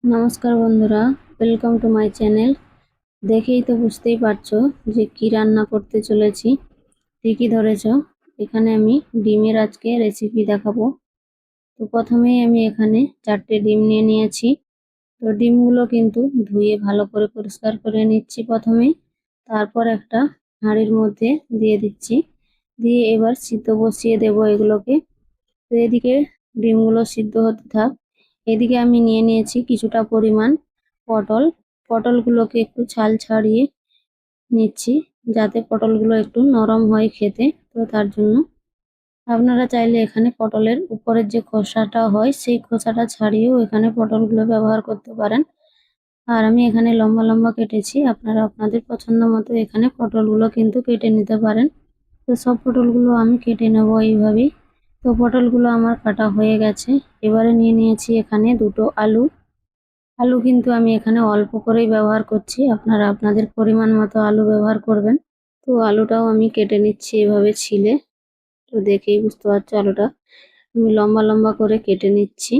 নমস্কার বন্ধুরা, welcome to my channel. দেখেই তো বুঝতেই পারছো যে কি রান্না করতে চলেছি। ঠিকই ধরেছ, এখানে আমি ডিমের আজকে রেসিপি দেখাবো। তো প্রথমেই আমি এখানে 4টে ডিম নিয়ে নিয়েছি। তো ডিমগুলো কিন্তু ধুয়ে ভালো করে পরিষ্কার করে নিচ্ছি প্রথমেই। তারপর একটা হাঁড়ির মধ্যে দিয়ে দিচ্ছি, দিয়ে এবার সিদ্ধ বসিয়ে দেবো এগুলোকে। তো এদিকে ডিমগুলো সিদ্ধ হতে থাক। এদিকে আমি নিয়ে নিয়েছি কিছুটা পরিমাণ পটল। পটলগুলোকে একটু ছাল ছাড়িয়ে নিচ্ছি, যাতে পটলগুলো একটু নরম হয় খেতে। তো তার জন্য আপনারা চাইলে এখানে পটলের উপরের যে খোসাটা হয় সেই খোসাটা ছাড়িয়েও এখানে পটলগুলো ব্যবহার করতে পারেন। আর আমি এখানে লম্বা লম্বা কেটেছি, আপনারা আপনাদের পছন্দ মতো এখানে পটলগুলো কিন্তু কেটে নিতে পারেন। তো সব পটলগুলো আমি কেটে নেব এইভাবেই। তো পটলগুলো আমার কাটা হয়ে গেছে। এবারে নিয়ে নিয়েছি এখানে দুটো আলু। আলু কিন্তু আমি এখানে অল্প করেই ব্যবহার করছি, আপনারা আপনাদের পরিমাণ মতো আলু ব্যবহার করবেন। তো আলুটাও আমি কেটে নিচ্ছি এভাবে ছিলে। তো দেখেই বুঝতে পারছো আলুটা আমি লম্বা লম্বা করে কেটে নিচ্ছি।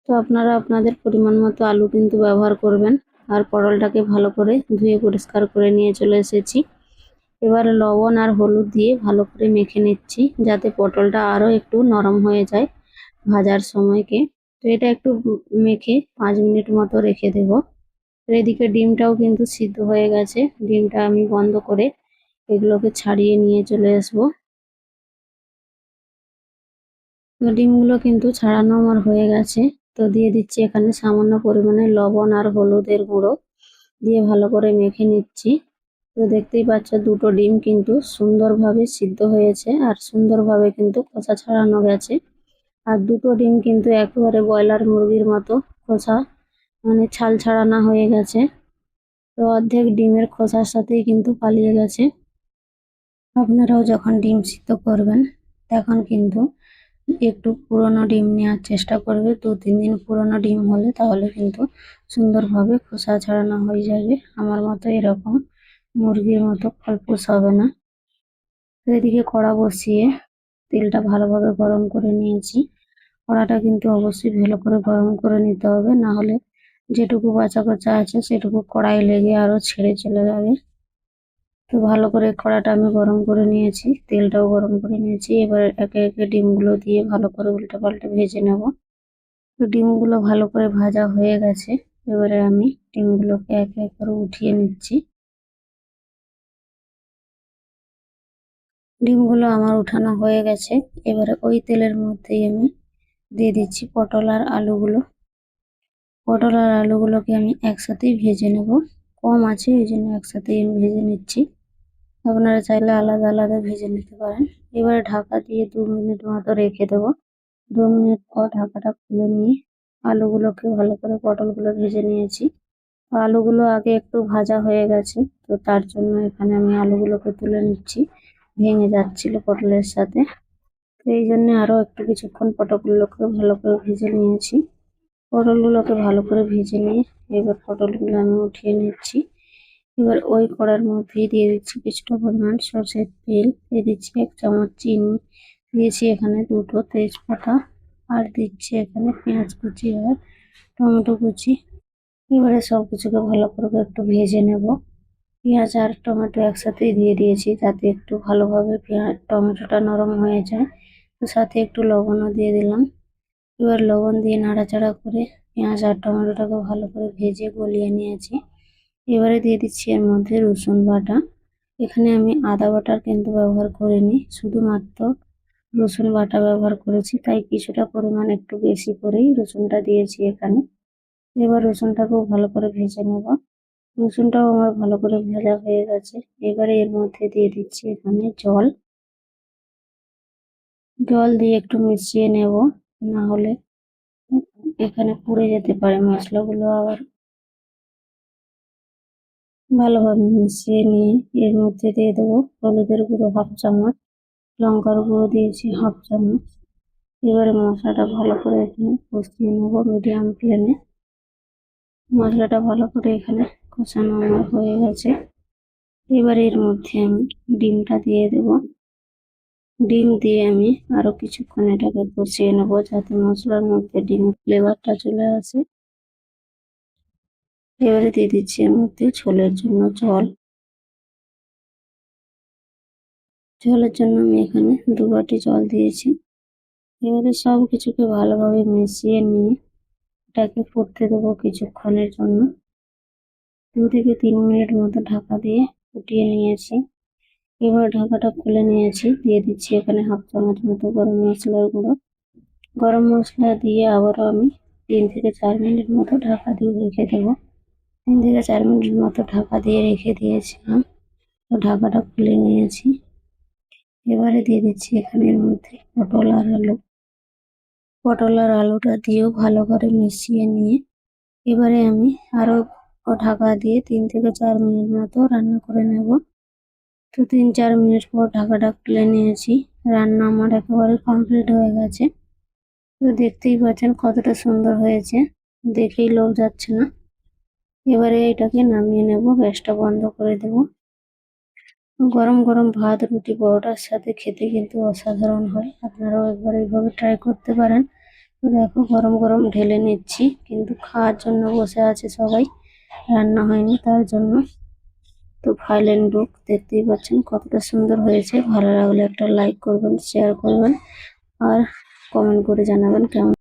তো আপনারা আপনাদের পরিমাণ মতো আলু কিন্তু ব্যবহার করবেন। আর পটলটাকে ভালো করে ধুয়ে পরিষ্কার করে নিয়ে চলে এসেছি। এবার লবণ আর হলুদ দিয়ে ভালো করে মেখে নিচ্ছি, যাতে পটলটা আরো একটু নরম হয়ে যায় ভাজার সময়কে। তো এটা একটু মেখে 5 মিনিট মতো রেখে দেব। তো এদিকে ডিমটাও কিন্তু সিদ্ধ হয়ে গেছে। ডিমটা আমি বন্ধ করে এগুলোকে ছাড়িয়ে নিয়ে চলে আসবো। তো ডিমগুলো কিন্তু ছাড়ানো আমার হয়ে গেছে। তো দিয়ে দিচ্ছি এখানে সামান্য পরিমাণে লবণ আর হলুদের গুঁড়ো, দিয়ে ভালো করে মেখে নিচ্ছি। তো দেখতেই পাচ্ছ দুটো ডিম কিন্তু সুন্দরভাবে সিদ্ধ হয়েছে আর সুন্দরভাবে কিন্তু খোসা ছাড়ানো গেছে। আর দুটো ডিম কিন্তু একেবারে ব্রয়লার মুরগির মতো খোসা মানে ছাল ছাড়ানো হয়ে গেছে। তো অর্ধেক ডিমের খোসার সাথেই কিন্তু পালিয়ে গেছে। আপনারাও যখন ডিম সিদ্ধ করবেন তখন কিন্তু একটু পুরনো ডিম নেওয়ার চেষ্টা করবে। 2-3 দিন পুরনো ডিম হলে তাহলে কিন্তু সুন্দরভাবে খোসা ছাড়ানো হয়ে যাবে। আমার মতো এরকম মুরগির মতো খরপোশ হবে না। তো এদিকে কড়া বসিয়ে তেলটা ভালোভাবে গরম করে নিয়েছি। কড়াটা কিন্তু অবশ্যই ভালো করে গরম করে নিতে হবে, না হলে যেটুকু বাঁচা কচা আছে সেটুকু কড়াই লেগে আরো ছেড়ে চলে যাবে। তো ভালো করে কড়াটা আমি গরম করে নিয়েছি, তেলটাও গরম করে নিয়েছি। এবার একে একে ডিমগুলো দিয়ে ভালো করে উল্টে পাল্টে ভেজে নেব। তো ডিমগুলো ভালো করে ভাজা হয়ে গেছে। এবারে আমি ডিমগুলোকে একে একে করে উঠিয়ে নিচ্ছি। ডিমগুলো আমার উঠানো হয়ে গেছে। এবারে ওই তেলের মধ্যেই আমি দিয়ে দিচ্ছি পটল আর আলুগুলো। পটল আর আলুগুলোকে আমি একসাথেই ভেজে নেব। কম আছে এই জন্য একসাথেই আমি ভেজে নিচ্ছি। আপনারা চাইলে আলাদা আলাদা ভেজে নিতে পারেন। এবারে ঢাকা দিয়ে 2 মিনিট মতো রেখে দেবো। 2 মিনিট পর ঢাকাটা খুলে নিয়ে আলুগুলোকে ভালো করে পটলগুলো ভেজে নিয়েছি। আলুগুলো আগে একটু ভাজা হয়ে গেছে, তো তার জন্য এখানে আমি আলুগুলোকে তুলে নিচ্ছি, ভেঙে যাচ্ছিল পটলের সাথে। তো এই জন্য আরো একটু কিছুক্ষণ পটলগুলোকে ভালো করে ভেজে নিয়েছি। পটলগুলোকে ভালো করে ভেজে নিয়ে এবার পটলগুলো আমি উঠিয়ে নিচ্ছি। এবার ওই কড়ার মধ্যেই দিয়ে দিচ্ছি কিছুটা পরিমাণ সরষের তেল, দিয়ে দিচ্ছি 1 চামচ চিনি, দিয়েছি এখানে দুটো তেজপাতা, আর দিচ্ছি এখানে পেঁয়াজ কুচি আর টমেটো কুচি। এবারে সবকিছুকে ভালো করে একটু ভেজে নেব। পেঁয়াজ আর টমেটো একসাথেই দিয়ে দিয়েছি, যাতে একটু ভালোভাবে পেঁয়াজ টমেটোটা নরম হয়ে যায়। তো সাথে একটু লবণও দিয়ে দিলাম। এবার লবণ দিয়ে নাড়াচাড়া করে পেঁয়াজ আর টমেটোটাকে ভালো করে ভেজে গলিয়ে নিয়েছি। এবারে দিয়ে দিচ্ছি এর মধ্যে রসুন বাটা। এখানে আমি আদা বাটার কিন্তু ব্যবহার করিনি, শুধুমাত্র রসুন বাটা ব্যবহার করেছি, তাই কিছুটা পরিমাণ একটু বেশি করেই রসুনটা দিয়েছি এখানে। এবার রসুনটাকেও ভালো করে ভেজে নেব। রসুনটাও আমার ভালো করে ভাজা হয়ে গেছে। এবারে এর মধ্যে দিয়ে দিচ্ছি এখানে জল। জল দিয়ে একটু মিশিয়ে নেব, না হলে এখানে পুড়ে যেতে পারে মশলাগুলো। আবার ভালোভাবে মিশিয়ে নিয়ে এর মধ্যে দিয়ে দেবো হলুদের গুঁড়ো 1/2 চামচ, লঙ্কার গুঁড়ো দিয়েছি 1/2 চামচ। এবারে মশলাটা ভালো করে এখানে কষিয়ে নেবো মিডিয়াম ফ্লেমে। মশলাটা ভালো করে এখানে কষানো আমার হয়ে গেছে। এবারে এর মধ্যে আমি ডিমটা দিয়ে দেবো। ডিম দিয়ে আমি আরো কিছুক্ষণ এটাকে কষিয়ে নেবো যাতে মশলার মধ্যে ডিমের ফ্লেভারটা চলে আসে। এবারে দিয়ে দিচ্ছি এর মধ্যে ঝোলের জন্য জল। ঝোলের জন্য আমি এখানে 2 বাটি জল দিয়েছি। এবারে সব কিছুকে ভালোভাবে মিশিয়ে নিয়ে এটাকে ফুটতে দেবো কিছুক্ষণের জন্য। 2 থেকে 3 মিনিট মতো ঢাকা দিয়ে ফুটিয়ে নিয়েছি। এবার ঢাকাটা খুলে নিয়েছি, দিয়ে দিচ্ছি এখানে 1/2 চামচ মতো গরম মশলার গুঁড়ো। গরম মশলা দিয়ে আবারও আমি 3 থেকে 4 মিনিট মতো ঢাকা দিয়ে রেখে দেবো। 3 থেকে 4 মিনিট মতো ঢাকা দিয়ে রেখে দিয়েছিলাম। তো ঢাকাটা খুলে নিয়েছি। এবারে দিয়ে দিচ্ছি এখানে এর মধ্যে পটল আর আলু। পটল আর আলুটা দিয়েও ভালো করে মিশিয়ে নিয়ে এবারে আমি আরো ঢাকা দিয়ে 3 থেকে 4 মিনিট মতো রান্না করে নেব। তো 3-4 মিনিট পর ঢাকাটা খুলে নিয়েছি। রান্না আমার একেবারে কমপ্লিট হয়ে গেছে। তো দেখতেই পাচ্ছেন কতটা সুন্দর হয়েছে, দেখেই লোভ যাচ্ছে না। এবারে এটাকে নামিয়ে নেব, গ্যাসটা বন্ধ করে দেব। গরম গরম ভাত, রুটি, পরোটার সাথে খেতে কিন্তু অসাধারণ হয়। আপনারাও একবার এইভাবে ট্রাই করতে পারেন। তো দেখো গরম গরম ঢেলে নিচ্ছি, কিন্তু খাওয়ার জন্য বসে আছে সবাই, রান্না হয়নি তার জন্য। তো ফাইনাল লুক দেখতেই পাচ্ছেন কতটা সুন্দর হয়েছে। ভালো লাগলে একটা লাইক করবেন, শেয়ার করবেন আর কমেন্ট করে জানাবেন কেমন।